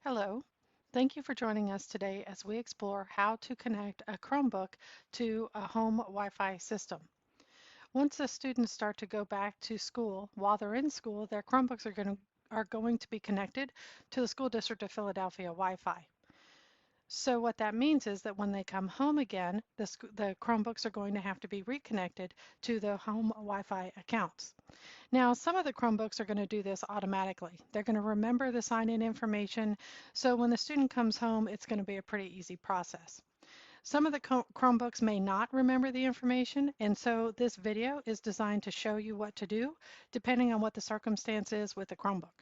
Hello. Thank you for joining us today as we explore how to connect a Chromebook to a home Wi-Fi system. Once the students start to go back to school, while they're in school, their Chromebooks are going to be connected to the School District of Philadelphia Wi-Fi. So what that means is that when they come home again, the Chromebooks are going to have to be reconnected to the home Wi-Fi accounts. Now, some of the Chromebooks are going to do this automatically. They're going to remember the sign-in information, so when the student comes home, it's going to be a pretty easy process. Some of the Chromebooks may not remember the information, and so this video is designed to show you what to do, depending on what the circumstance is with the Chromebook.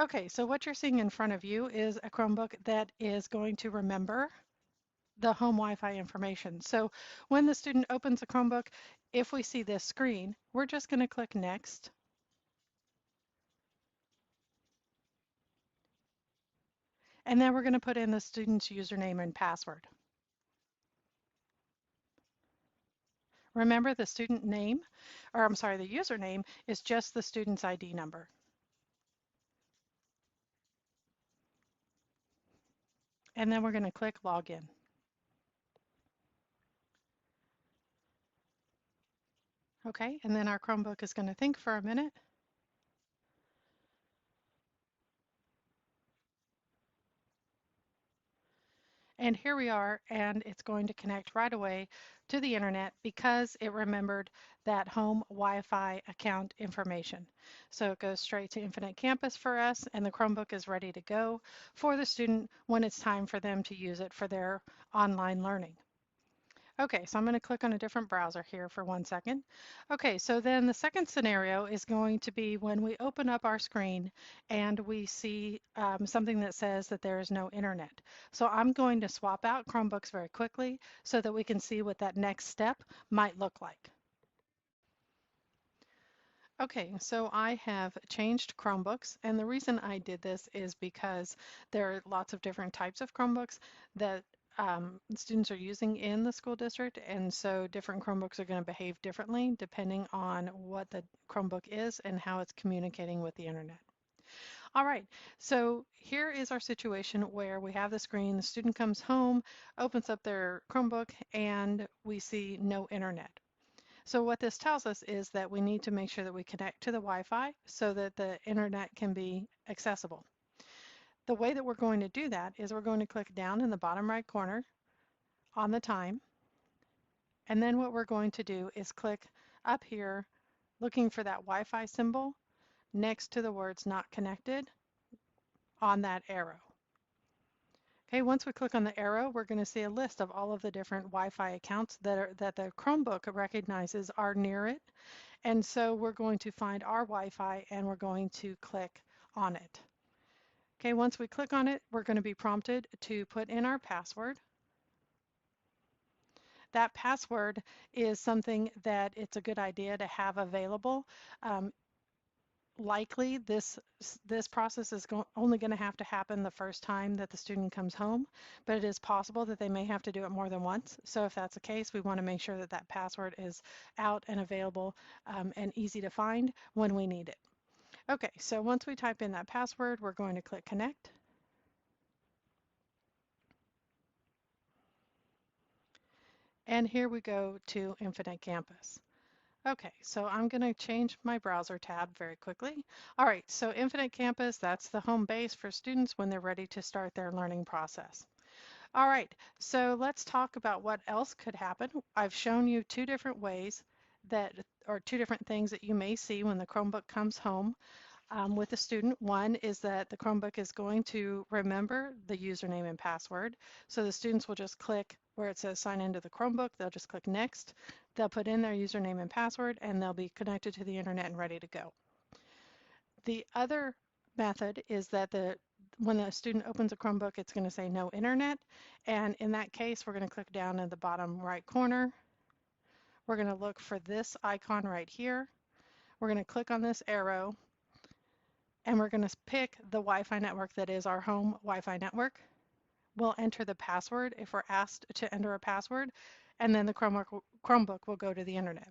Okay, so what you're seeing in front of you is a Chromebook that is going to remember the home Wi-Fi information. So when the student opens a Chromebook, if we see this screen, we're just going to click Next. And then we're going to put in the student's username and password. Remember, the student name, or I'm sorry, the username is just the student's ID number. And then we're going to click Login. Okay, and then our Chromebook is going to think for a minute. And here we are, and it's going to connect right away to the internet because it remembered that home Wi-Fi account information. So it goes straight to Infinite Campus for us, and the Chromebook is ready to go for the student when it's time for them to use it for their online learning. Okay, so I'm going to click on a different browser here for 1 second. Okay, so then the second scenario is going to be when we open up our screen and we see something that says that there is no internet. So I'm going to swap out Chromebooks very quickly so that we can see what that next step might look like. Okay, so I have changed Chromebooks, and the reason I did this is because there are lots of different types of Chromebooks that students are using in the school district, and so different Chromebooks are going to behave differently depending on what the Chromebook is and how it's communicating with the internet. All right, so here is our situation where we have the screen, the student comes home, opens up their Chromebook, and we see no internet. So what this tells us is that we need to make sure that we connect to the Wi-Fi so that the internet can be accessible. The way that we're going to do that is we're going to click down in the bottom right corner on the time, and then what we're going to do is click up here looking for that Wi-Fi symbol next to the words not connected on that arrow. Okay, once we click on the arrow, we're going to see a list of all of the different Wi-Fi accounts that the Chromebook recognizes are near it. And so we're going to find our Wi-Fi and we're going to click on it. Okay, once we click on it, we're going to be prompted to put in our password. That password is something that it's a good idea to have available. Um, Likely this process is only going to have to happen the first time that the student comes home, but it is possible that they may have to do it more than once. So if that's the case, we want to make sure that that password is out and available and easy to find when we need it. Okay, so once we type in that password, we're going to click connect. And here we go to Infinite Campus. Okay, so I'm going to change my browser tab very quickly. All right, so Infinite Campus, that's the home base for students when they're ready to start their learning process. All right, so let's talk about what else could happen. I've shown you two different ways that, or two different things that you may see when the Chromebook comes home with the student. One is that the Chromebook is going to remember the username and password. So the students will just click where it says sign into the Chromebook. They'll just click next. They'll put in their username and password and they'll be connected to the internet and ready to go. The other method is that when the student opens a Chromebook, it's going to say no internet. And in that case, we're going to click down in the bottom right corner. We're going to look for this icon right here. We're going to click on this arrow and we're going to pick the Wi-Fi network that is our home Wi-Fi network. We'll enter the password if we're asked to enter a password, and then the Chromebook will go to the internet.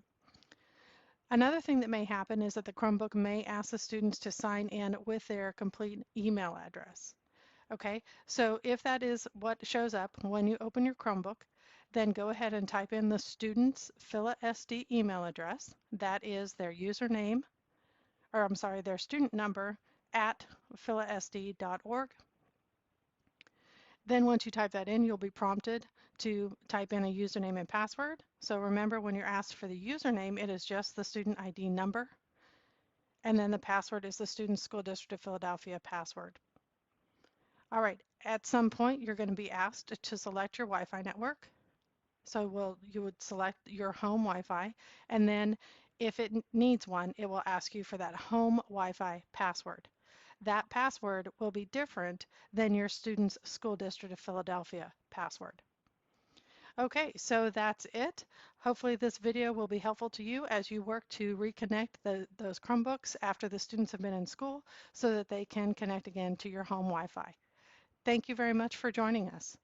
Another thing that may happen is that the Chromebook may ask the students to sign in with their complete email address. Okay, so if that is what shows up when you open your Chromebook, then go ahead and type in the student's PhilaSD email address. That is their username, or I'm sorry, their student number at philasd.org. Then once you type that in, you'll be prompted to type in a username and password. So remember, when you're asked for the username, it is just the student ID number, and then the password is the Student School District of Philadelphia password. All right, at some point, you're going to be asked to select your Wi-Fi network. So you would select your home Wi-Fi, and then if it needs one, it will ask you for that home Wi-Fi password. That password will be different than your student's School District of Philadelphia password. Okay, so that's it. Hopefully this video will be helpful to you as you work to reconnect those Chromebooks after the students have been in school so that they can connect again to your home Wi-Fi. Thank you very much for joining us.